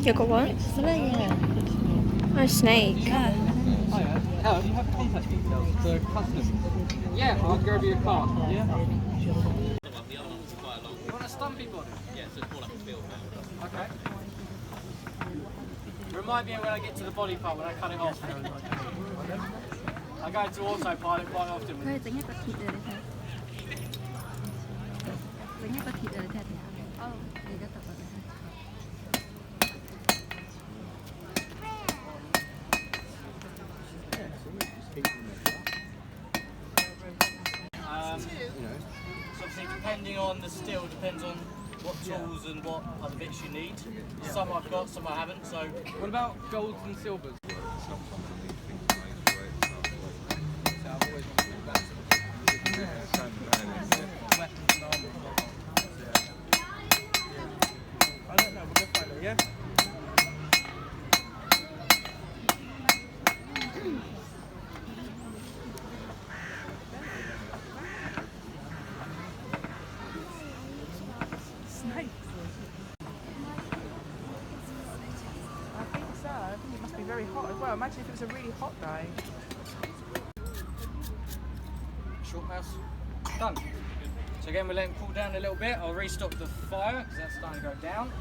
You got what? Oh, snake. Hello, do you have contact details for customers? Yeah, I'll grab you a card. Yeah? You want a stumpy body? Yeah, so it's more like a build now. Okay. Remind me when I get to the body part when I cut it off. I go into autopilot quite often. 可以整一個鐵嘅你睇，整一個鐵嘅你睇下。哦，你得得得。So obviously depending on the steel, depends on what tools and what other bits you need. Some I've got, some I haven't. So what about golds and silvers? I don't know, we'll go find it, yeah? Snakes? I think so. I think it must be very hot as well. Imagine if it was a really hot day. Short mouse. Done. So again, we'll let it cool down a little bit. I'll restock the fire because that's starting to go down.